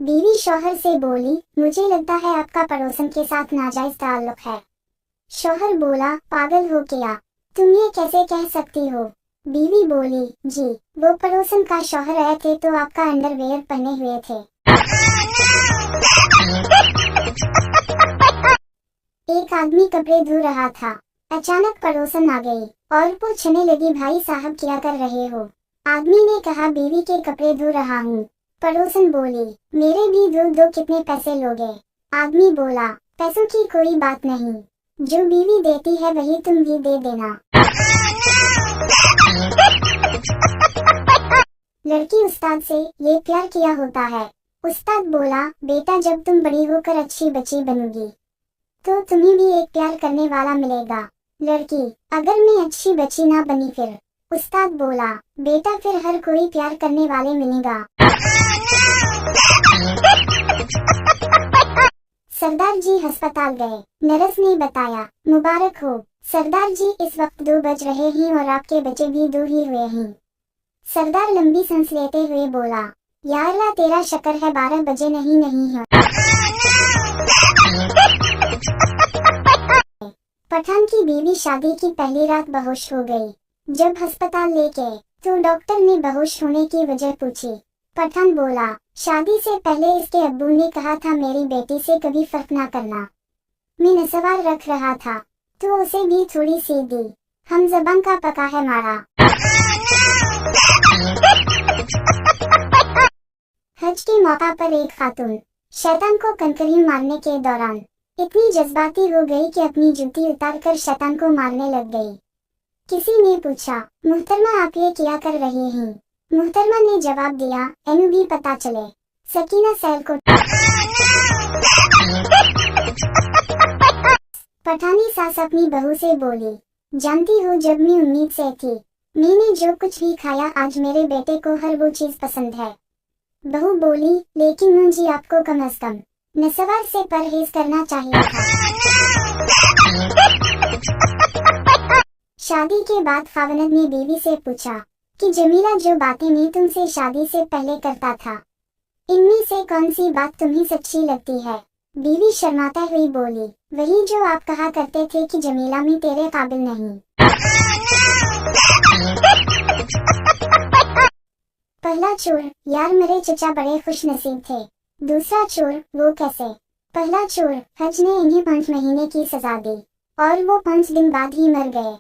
बीवी शौहर से बोली, मुझे लगता है आपका पड़ोसन के साथ नाजायज ताल्लुक है। शौहर बोला, पागल हो क्या, तुम ये कैसे कह सकती हो। बीवी बोली, जी वो पड़ोसन का शौहर आए थे तो आपका अंडरवेयर पहने हुए थे। एक आदमी कपड़े धो रहा था, अचानक पड़ोसन आ गई और पूछने लगी, भाई साहब क्या कर रहे हो। आदमी ने कहा, बीवी के कपड़े धो रहा हूँ। पड़ोसन बोली, मेरे भी धो दो, कितने पैसे लोगे। आदमी बोला, पैसों की कोई बात नहीं, जो बीवी देती है वही तुम भी दे देना। लड़की उस्ताद से, ये प्यार किया होता है। उस्ताद बोला, बेटा जब तुम बड़ी होकर अच्छी बच्ची बनोगी तो तुम्हें भी एक प्यार करने वाला मिलेगा। लड़की, अगर मैं अच्छी बच्ची ना बनी फिर। उस्ताद बोला, बेटा फिर हर कोई प्यार करने वाले मिलेगा। सरदार जी अस्पताल गए, नर्स ने बताया, मुबारक हो सरदार जी, इस वक्त 2 बज रहे हैं और आपके बच्चे भी 2 ही हुए हैं। सरदार लंबी सांस लेते हुए बोला, या अल्लाह तेरा शक्र है 12 बजे नहीं है। पठान की बीवी शादी की पहली रात बेहोश हो गई। जब अस्पताल ले गए तो डॉक्टर ने बेहोश होने की वजह पूछी। पठान बोला, शादी से पहले इसके अब्बू ने कहा था मेरी बेटी से कभी फर्क ना करना। मैं नसवार रख रहा था तो उसे भी थोड़ी सी दी, हम जबान का पका है मारा। हज के मौका पर एक खातून शैतान को कंकरी मारने के दौरान इतनी जज्बाती हो गई कि अपनी जूती उतारकर शैतान को मारने लग गई। किसी ने पूछा, मुहतरमा आप ये क्या कर रही हैं? मुहतरमा ने जवाब दिया, एनु भी पता चले। सकीना सैल को पठानी सास अपनी बहू से बोली, जानती हो जब मैं उम्मीद से थी, मैंने जो कुछ भी खाया आज मेरे बेटे को हर वो चीज पसंद है। बहू बोली, लेकिन मुझे आपको कम अज कम नसवार से परहेज करना चाहिए था। शादी के बाद खावनद ने बीवी से पूछा कि जमीला जो बातें मैं तुमसे शादी से पहले करता था, इनमें से कौन सी बात तुम्हें सच्ची लगती है? बीवी शर्माता हुई बोली, वही जो आप कहा करते थे कि जमीला मैं तेरे काबिल नहीं। पहला चोर, यार मेरे चचा बड़े खुश नसीब थे। दूसरा चोर, वो कैसे? पहला चोर, हज ने इन्हें 5 महीने की सजा दी और वो 5 दिन बाद ही मर गए।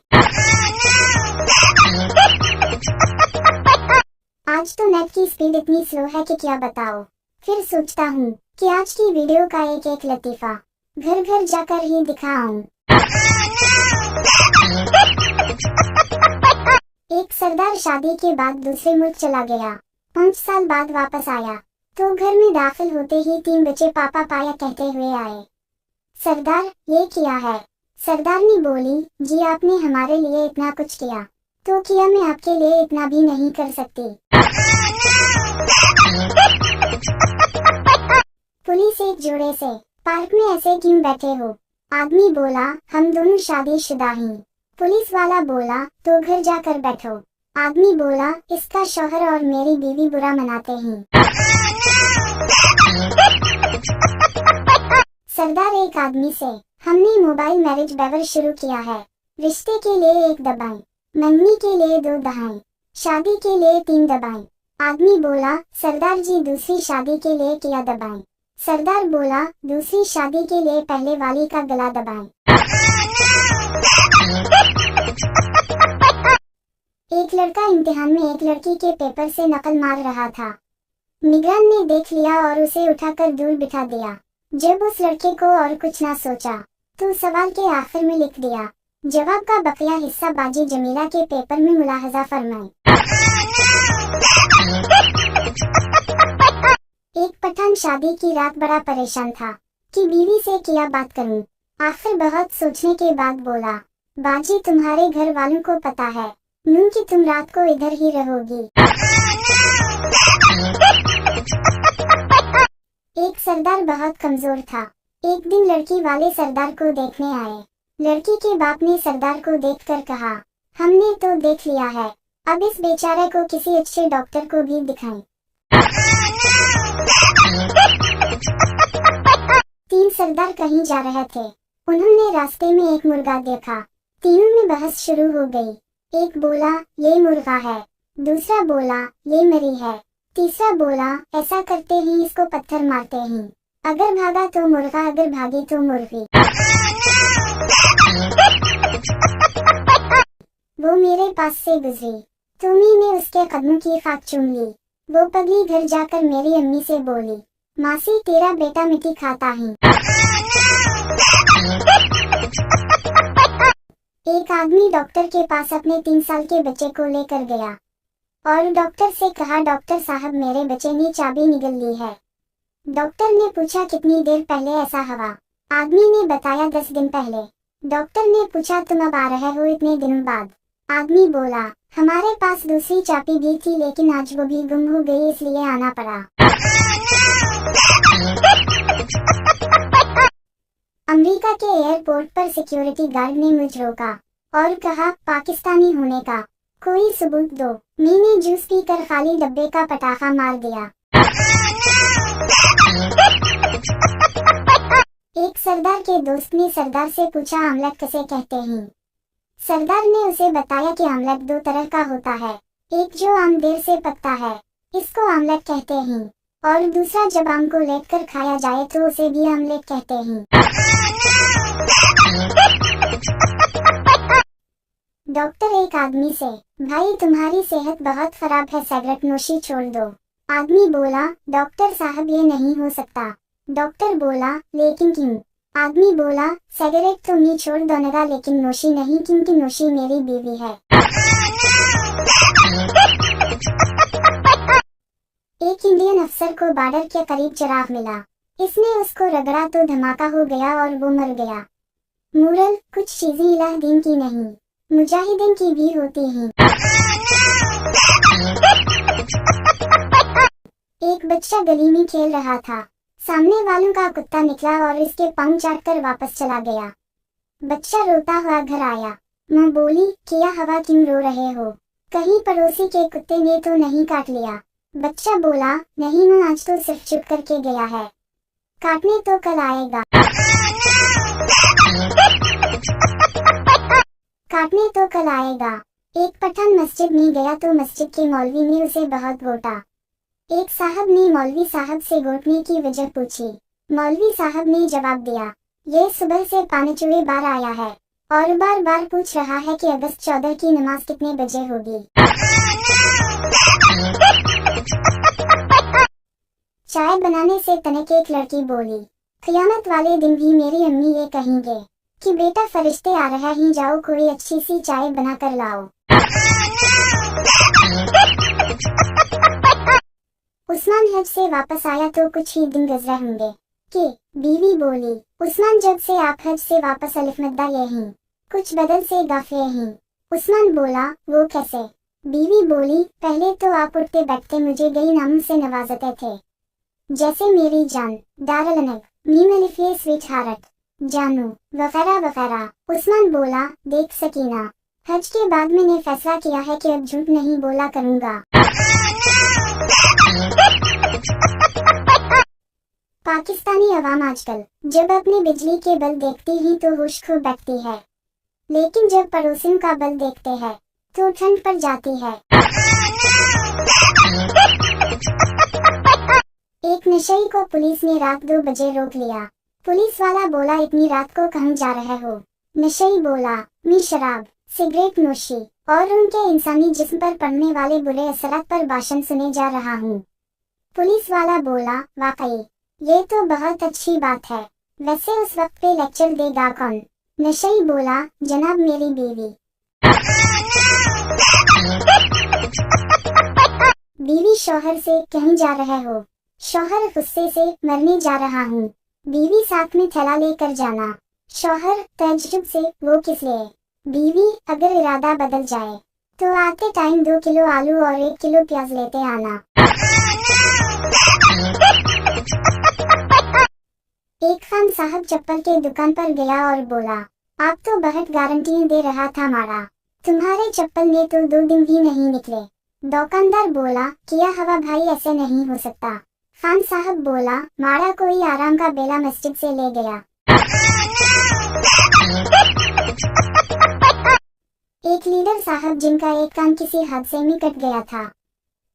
आज तो नेट की स्पीड इतनी स्लो है कि क्या बताओ। फिर सोचता हूँ कि आज की वीडियो का एक लतीफा घर घर जाकर ही दिखाऊं। एक सरदार शादी के बाद दूसरे मुल्क चला गया। 5 साल बाद वापस आया तो घर में दाखिल होते ही 3 बच्चे पापा पाया कहते हुए आए। सरदार, ये क्या है? सरदारनी बोली, जी आपने हमारे लिए इतना कुछ किया तो क्या मैं आपके लिए इतना भी नहीं कर सकती? पुलिस एक जोड़े से, पार्क में ऐसे क्यों बैठे हो? आदमी बोला, हम दोनों शादीशुदा हैं। पुलिस वाला बोला, तो घर जाकर बैठो। आदमी बोला, इसका शौहर और मेरी बीवी बुरा मनाते हैं। सरदार एक आदमी से, हमने मोबाइल मैरिज बेवर शुरू किया है। रिश्ते के लिए 1 दबाएं, मंगनी के लिए 2 दबाएं, शादी के लिए 3 दबाएं। आदमी बोला, सरदार जी दूसरी शादी के लिए क्या दबाएं? सरदार बोला, दूसरी शादी के लिए पहले वाली का गला दबाएं। एक लड़का इम्तिहान में एक लड़की के पेपर से नकल मार रहा था। निगरान ने देख लिया और उसे उठाकर दूर बिठा दिया। जब उस लड़के को और कुछ ना सोचा तो सवाल के आखिर में लिख दिया, जवाब का बकिया हिस्सा बाजी जमीला के पेपर में मुलाहजा फरमाएं। एक पठान शादी की रात बड़ा परेशान था कि बीवी से क्या बात करूं। आखिर बहुत सोचने के बाद बोला, बाजी तुम्हारे घर वालों को पता है नूं कि तुम रात को इधर ही रहोगी। एक सरदार बहुत कमजोर था। एक दिन लड़की वाले सरदार को देखने आए। लड़की के बाप ने सरदार को देखकर कहा, हमने तो देख लिया है, अब इस बेचारे को किसी अच्छे डॉक्टर को भी दिखाएं। सरदार कहीं जा रहे थे। उन्होंने रास्ते में एक मुर्गा देखा। तीनों में बहस शुरू हो गई। एक बोला ये मुर्गा है, दूसरा बोला ये मरी है, तीसरा बोला ऐसा करते ही इसको पत्थर मारते हैं, अगर भागा तो मुर्गा, अगर भागी तो मुर्गी। वो मेरे पास से गुजरी तो मैंने उसके कदमों की खाक चूम ली। वो पगली घर जाकर मेरी अम्मी से बोली, मासी तेरा बेटा मिट्टी खाता है। एक आदमी डॉक्टर के पास अपने 3 साल के बच्चे को लेकर गया और डॉक्टर से कहा, डॉक्टर साहब मेरे बच्चे ने चाबी निगल ली है। डॉक्टर ने पूछा कितनी देर पहले ऐसा हुआ? आदमी ने बताया 10 दिन पहले। डॉक्टर ने पूछा तुम अब आ रहे हो इतने दिनों बाद? आदमी बोला हमारे पास दूसरी चाबी भी थी लेकिन आज वो भी गुम हो गई इसलिए आना पड़ा। अमेरिका के एयरपोर्ट पर सिक्योरिटी गार्ड ने मुझे रोका और कहा पाकिस्तानी होने का कोई सबूत दो। मैंने जूस पीकर खाली डब्बे का पटाखा मार दिया। एक सरदार के दोस्त ने सरदार से पूछा आमलेट किसे कहते हैं? सरदार ने उसे बताया कि आमलेट 2 तरह का होता है, एक जो आम देर से पकता है, इसको आमलेट कहते हैं, और दूसरा जब आम को लेटकर खाया जाए तो उसे भी आमलेट कहते हैं। डॉक्टर एक आदमी से, भाई तुम्हारी सेहत बहुत खराब है, सिगरेट नोशी छोड़ दो। आदमी बोला डॉक्टर साहब ये नहीं हो सकता। डॉक्टर बोला लेकिन क्यों? आदमी बोला सिगरेट तो मैं छोड़ दूंगा लेकिन नोशी नहीं, क्योंकि नोशी मेरी बीवी है। एक इंडियन अफसर को बॉर्डर के करीब जिराफ मिला। इसने उसको रगड़ा तो धमाका हो गया और वो मर गया। मोरल, कुछ चीजें इलाह दीन की नहीं, मुजाहिदीन की भी होती हैं। एक बच्चा गली में खेल रहा था। सामने वालों का कुत्ता निकला और इसके पंख चाटकर वापस चला गया। बच्चा रोता हुआ घर आया। माँ बोली क्या हवा, क्यों रो रहे हो? कहीं पड़ोसी के कुत्ते ने तो नहीं काट लिया? बच्चा बोला नहीं माँ, आज तो सिर्फ चुप करके गया है, काटने तो कल आएगा। काटने तो कल आएगा। एक पठान मस्जिद में गया तो मस्जिद के मौलवी ने उसे बहुत घोटा। एक साहब ने मौलवी साहब से घोटने की वजह पूछी। मौलवी साहब ने जवाब दिया ये सुबह से 5 बार आया है और बार बार पूछ रहा है कि अगस्त 14 की नमाज कितने बजे होगी। चाय बनाने से तनिक एक लड़की बोली, क़यामत वाले दिन भी मेरी अम्मी ये कहेंगे कि बेटा फरिश्ते आ रहे हैं, जाओ कोई अच्छी सी चाय बना कर लाओ। उस्मान हज से वापस आया तो कुछ ही दिन गुजरे होंगे कि बीवी बोली, उस्मान जब से आप हज से वापस अलिफ मद्दा ये हैं, कुछ बदल से गाफिले हैं। उस्मान बोला वो कैसे? बीवी बोली पहले तो आप उठते बैठते मुझे गई नाम से नवाजते थे, जैसे मेरी जान, दारलनग, मीम अलिफ ये स्वीट हार्ट, जानू, वगैरह वगैरह। उस्मान बोला देख सकीना, हज के बाद मैंने फैसला किया है कि अब झूठ नहीं बोला करूँगा। पाकिस्तानी अवाम आजकल जब अपने बिजली के बिल देखती ही तो होश खो बैठती है, लेकिन जब पड़ोसियों का बिल देखते हैं तो ठंड पड़ जाती है। एक नशेड़ी को पुलिस ने रात 2 बजे रोक लिया। पुलिस वाला बोला इतनी रात को कहाँ जा रहे हो? नशेड़ी बोला मैं शराब, सिगरेट नोशी और उनके इंसानी जिस्म पर पड़ने वाले बुरे असरात पर भाषण सुने जा रहा हूँ। पुलिस वाला बोला वाकई ये तो बहुत अच्छी बात है, वैसे उस वक्त पे लेक्चर देगा कौन? नशेड़ी बोला जनाब मेरी बीवी। बीवी शौहर से कहीं जा रहे हो? शौहर गुस्से से मरने जा रहा हूँ। बीवी साथ में थैला लेकर जाना। शौहर तज्जुब से वो किस लिए? बीवी अगर इरादा बदल जाए तो आते टाइम 2 किलो आलू और 1 किलो प्याज लेते आना। एक खान साहब चप्पल के दुकान पर गया और बोला आप तो बहुत गारंटी दे रहा था मारा, तुम्हारे चप्पल ने तो 2 दिन भी नहीं निकले। दुकानदार बोला किया हवा भाई ऐसे नहीं हो सकता, खान साहब बोला, माड़ा कोई आराम का बेला मस्जिद से ले गया। एक लीडर साहब जिनका एक कान किसी हादसे में कट गया था,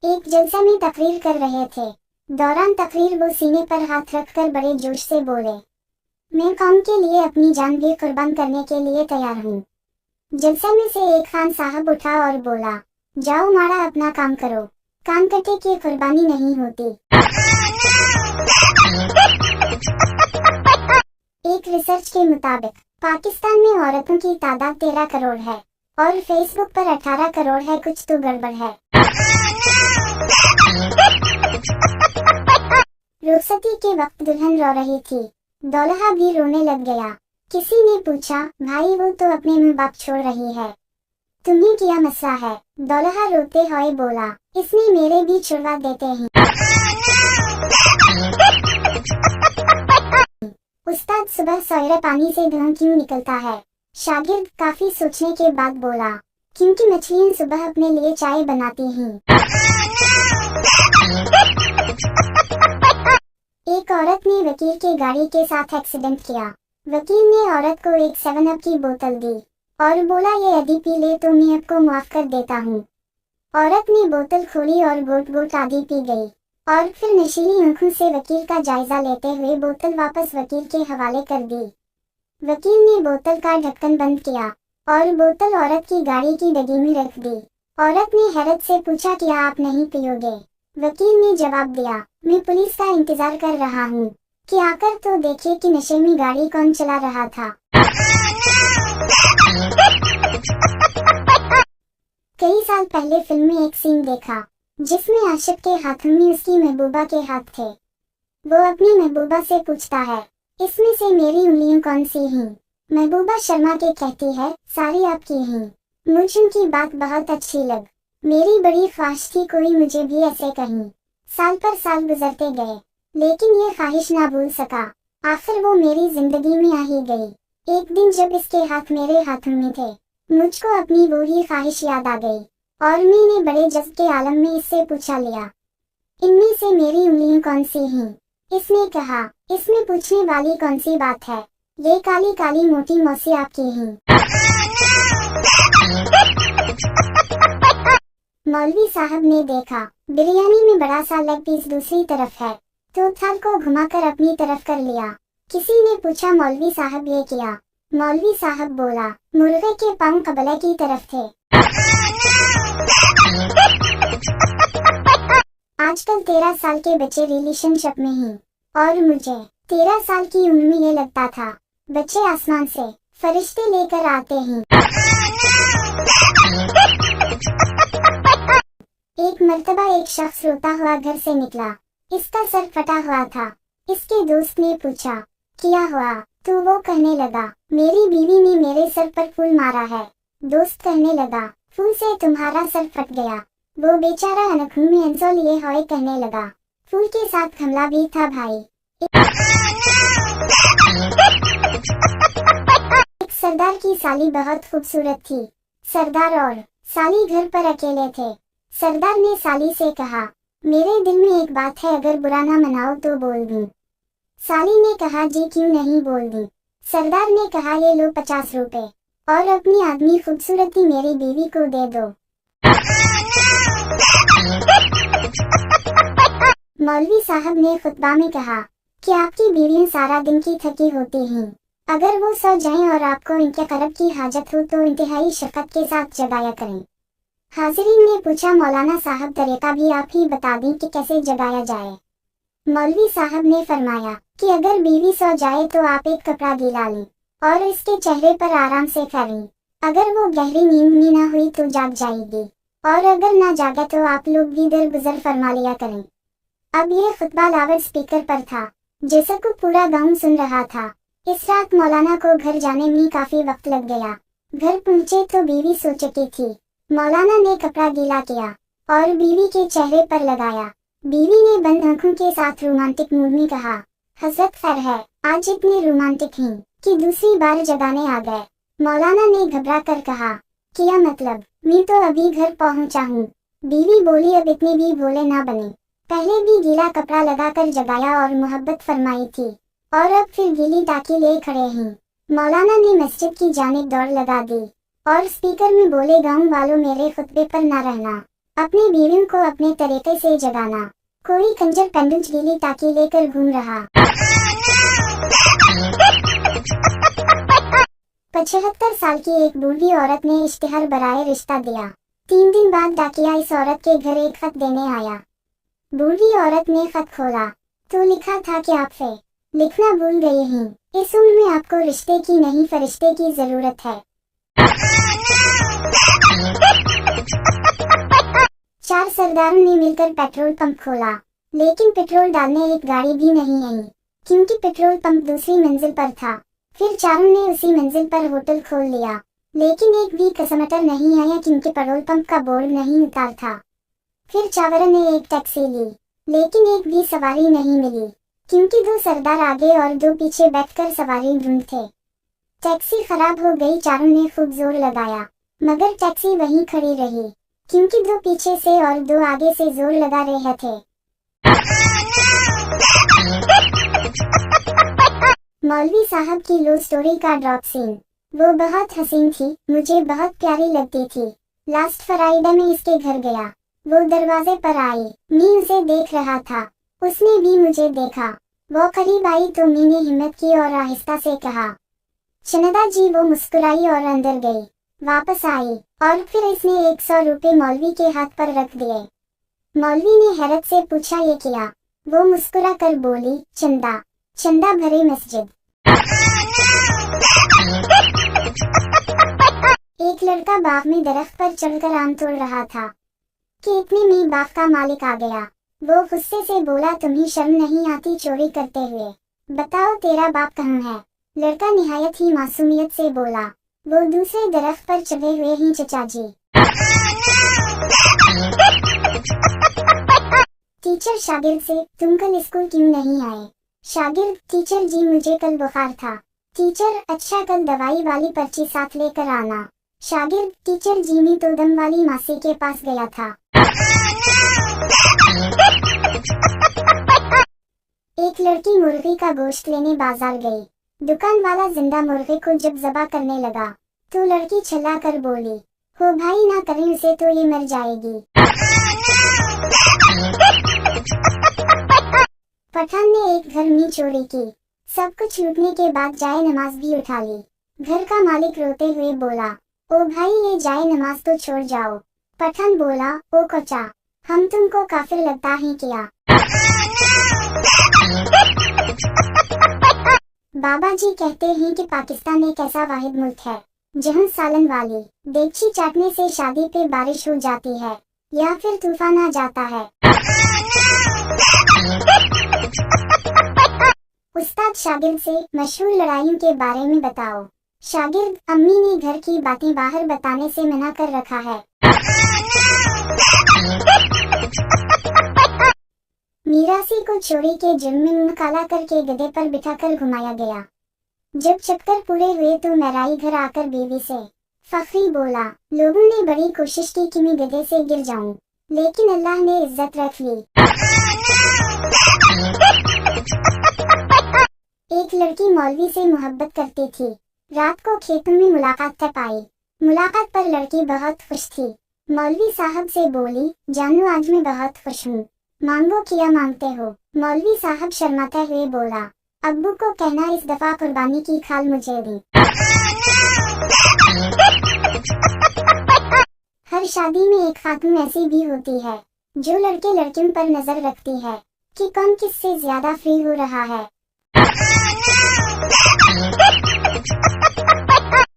एक जलसा में तकरीर कर रहे थे। दौरान तकरीर वो सीने पर हाथ रखकर बड़े जोश से बोले, मैं कौम के लिए अपनी जान भी कुर्बान करने के लिए तैयार हूँ। जलसा में से एक खान साहब उठा और बोला, जाओ माड़ा अपना काम करो, कान कटे की कुर्बानी नहीं होती। एक रिसर्च के मुताबिक पाकिस्तान में औरतों की तादाद 13 करोड़ है और फेसबुक पर 18 करोड़ है, कुछ तो गड़बड़ है। रुखसती के वक्त दुल्हन रो रही थी, दौल्हा भी रोने लग गया। किसी ने पूछा, भाई वो तो अपने माँ बाप छोड़ रही है, तुम्हें क्या मसला है? दौल्हा रोते हुए बोला, इसमें मेरे भी छुड़वा देते हैं। उस्ताद सुबह सवेरे पानी से धुआं क्यों निकलता है? शागिर्द काफी सोचने के बाद बोला, क्योंकि मछलियाँ सुबह अपने लिए चाय बनाती हैं। एक औरत ने वकील के गाड़ी के साथ एक्सीडेंट किया। वकील ने औरत को एक 7 अप की बोतल दी और बोला, ये यदि पी ले तो मैं आपको माफ कर देता हूँ। औरत ने बोतल खोली और घोट घोट आधी पी गई और फिर नशीली आंखों से वकील का जायजा लेते हुए बोतल वापस वकील के हवाले कर दी। वकील ने बोतल का ढक्कन बंद किया और बोतल औरत की गाड़ी की डिग्गी में रख दी। औरत ने हैरत से पूछा, क्या आप नहीं पियोगे? वकील ने जवाब दिया, मैं पुलिस का इंतजार कर रहा हूँ कि आकर तो देखिए कि नशे में गाड़ी कौन चला रहा था। कई साल पहले फिल्म में एक सीन देखा जिसमें आशिक के हाथों में उसकी महबूबा के हाथ थे। वो अपनी महबूबा से पूछता है, इसमें से मेरी उंगलियां कौन सी हैं? महबूबा शर्मा के कहती है, सारी आपकी हैं। मुझे उनकी बात बहुत अच्छी लग, मेरी बड़ी ख्वाहिश थी कोई मुझे भी ऐसे कहीं। साल पर साल गुजरते गए लेकिन ये ख्वाहिश ना भूल सका। आखिर वो मेरी जिंदगी में आ ही गई। एक दिन जब इसके हाथ मेरे हाथों में थे, मुझको अपनी वो ही ख्वाहिश याद आ गई और मैंने बड़े जज्ब के आलम में इससे पूछा लिया, इनमें से मेरी उंगलियां कौन सी हैं? इसने कहा, इसमें पूछने वाली कौन सी बात है, ये काली काली मोटी मौसी आपकी हैं। मौलवी साहब ने देखा बिरयानी में बड़ा सा लेग पीस दूसरी तरफ है तो थाल को घुमाकर अपनी तरफ कर लिया। किसी ने पूछा, मौलवी साहब ये किया? मौलवी साहब बोला, मुर्गे के पांव कबले की तरफ थे। आजकल 13 साल के बच्चे रिलेशनशिप में हैं और मुझे 13 साल की उम्र में ये लगता था बच्चे आसमान से फरिश्ते लेकर आते हैं। एक मर्तबा एक शख्स रोता हुआ घर से निकला। इसका सर फटा हुआ था। इसके दोस्त ने पूछा, क्या हुआ? तो वो कहने लगा, मेरी बीवी ने मेरे सर पर फूल मारा है। दोस्त कहने लगा, फूल से तुम्हारा सर फट गया? वो बेचारा आंखों में आंसू लिए हुए कहने लगा, फूल के साथ हमला भी था भाई। एक सरदार की साली बहुत खूबसूरत थी। सरदार और साली घर पर अकेले थे। सरदार ने साली से कहा, मेरे दिल में एक बात है, अगर बुरा ना मनाओ तो बोल दूं। साली ने कहा, जी क्यों नहीं बोल दूं। सरदार ने कहा, ये लो 50 रुपए और अपनी आदमी खूबसूरती मेरी बीवी को दे दो। मौलवी साहब ने खुतबा में कहा कि आपकी बीवियां सारा दिन की थकी होती हैं, अगर वो सो जाएं और आपको इनके करब की हाजत हो तो इंतहाई शफकत के साथ जगाया करें। हाजिरीन ने पूछा, मौलाना साहब तरीका भी आप ही बता दें कि कैसे जगाया जाए। मौलवी साहब ने फरमाया कि अगर बीवी सो जाए तो आप एक कपड़ा गीला लें और इसके चेहरे पर आराम से फेरें। अगर वो गहरी नींद में ना हुई तो जाग जाएगी और अगर ना जागा तो आप लोग भी दर गुजर फरमा लिया करें। अब ये खुतबा लाउड स्पीकर पर था जिसको पूरा गांव सुन रहा था। इस रात मौलाना को घर जाने में काफी वक्त लग गया। घर पहुंचे तो बीवी सो चुकी थी। मौलाना ने कपड़ा गीला किया और बीवी के चेहरे पर लगाया। बीवी ने बंद आंखों के साथ रोमांटिक मूड में कहा, हजरत खैर है, आज इतने रोमांटिक हैं कि दूसरी बार जगाने आ गए। मौलाना ने घबरा कर कहा, क्या मतलब? मैं तो अभी घर पहुंचा हूँ। बीवी बोली, अब इतने भी भोले ना बने, पहले भी गीला कपड़ा लगाकर जगाया और मोहब्बत फरमाई थी, और अब फिर गीली टाकी ले खड़े हैं। मौलाना ने मस्जिद की जानिब दौड़ लगा दी और स्पीकर में बोले, गाँव वालों मेरे खुतबे पर ना रहना, अपनी बीवियों को अपने तरीके से जगाना। कोई कंजर पेंडुल्स गीली टाकी लेकर घूम रहा। 75 साल की एक बूढ़ी औरत ने इश्तिहार बराए रिश्ता दिया। 3 दिन बाद डाकिया इस औरत के घर एक खत देने आया। बूढ़ी औरत ने खत खोला तो लिखा था कि आप लिखना भूल गए हैं, इस उम्र में आपको रिश्ते की नहीं फरिश्ते की जरूरत है। 4 सरदारों ने मिलकर पेट्रोल पंप खोला, लेकिन पेट्रोल डालने एक गाड़ी भी नहीं आई, क्योंकि पेट्रोल पंप दूसरी मंजिल पर था। फिर चारों ने उसी मंजिल पर होटल खोल लिया, लेकिन एक भी कस्टमर नहीं आया क्योंकि पेट्रोल पंप का बोर्ड नहीं उतार था। फिर चावरों ने एक टैक्सी ली, लेकिन एक भी सवारी नहीं मिली, क्योंकि 2 सरदार आगे और 2 पीछे बैठकर सवारी ढूंढते। टैक्सी खराब हो गई। चारों ने खूब जोर लगाया, मगर टैक्सी वहीं खड़ी रही, क्योंकि 2 पीछे से और 2 आगे से जोर लगा रहे थे। मौलवी साहब की लव स्टोरी का ड्रॉप सीन। वो बहुत हसीन थी, मुझे बहुत प्यारी लगती थी। लास्ट फ्राइडे में इसके घर गया, वो दरवाजे पर आई, मैं उसे देख रहा था, उसने भी मुझे देखा। वो करीब आई तो मैंने हिम्मत की और आहिस्ता से कहा, चंदा जी। वो मुस्कुराई और अंदर गई, वापस आई और फिर इसने 100 रुपए मौलवी के हाथ पर रख दिए। मौलवी ने हैरत से पूछा, ये किया? वो मुस्कुरा कर बोली, चंदा, चंदा भरे मस्जिद। एक लड़का बाग में दरख्त पर चढ़कर आम तोड़ रहा था कि इतने में बाग का मालिक आ गया। वो गुस्से से बोला, तुम्हें शर्म नहीं आती चोरी करते हुए? बताओ तेरा बाप कहाँ है? लड़का निहायत ही मासूमियत से बोला, वो दूसरे दरख्त पर चढ़े हुए हैं चचा जी। टीचर शागिर्द से, तुम कल स्कूल क्यों नहीं आए? शागिर्द, टीचर जी मुझे कल बुखार था। टीचर, अच्छा कल दवाई वाली पर्ची साथ लेकर आना। शागिर्द, टीचर जी मैं तो दम वाली मासी के पास गया था। एक लड़की मुर्गी का गोश्त लेने बाजार गई। दुकान वाला जिंदा मुर्गे को जब ज़बा करने लगा तो लड़की छल्ला कर बोली, हो भाई ना करें उसे तो ये मर जाएगी। पठान ने एक घर में चोरी की, सब कुछ लूटने के बाद जाए नमाज भी उठा ली। घर का मालिक रोते हुए बोला, ओ भाई ये जाए नमाज तो छोड़ जाओ। पठान बोला, ओ कोचा, हम तुमको काफिर लगता है क्या? बाबा जी कहते हैं कि पाकिस्तान एक ऐसा वाहिद मुल्क है जहां सालन वाली देगची चाटने से शादी पे बारिश हो जाती है या फिर तूफान आ जाता है। उस्ताद शागिर्द से, मशहूर लड़ाइयों के बारे में बताओ। शागिर्द, अम्मी ने घर की बातें बाहर बताने से मना कर रखा है। मीरासी को चोरी के जुर्म में मुंह काला करके गधे पर बिठाकर घुमाया गया। जब चक्कर पूरे हुए तो महराई घर आकर बीवी से फखरी बोला, लोगों ने बड़ी कोशिश की कि मैं गधे से गिर जाऊं, लेकिन अल्लाह ने इज्जत रख ली। एक लड़की मौलवी से मोहब्बत करती थी। रात को खेतों में मुलाकात तक आई। मुलाकात पर लड़की बहुत खुश थी। मौलवी साहब से बोली, जानू आज मैं बहुत खुश हूँ, मांगो क्या मांगते हो? मौलवी साहब शर्माते हुए बोला, अब्बू को कहना इस दफा कुर्बानी की खाल मुझे दी। हर शादी में एक खातून ऐसी भी होती है जो लड़के लड़कियों पर नजर रखती है कि कौन किससे ज्यादा फ्री हो रहा है।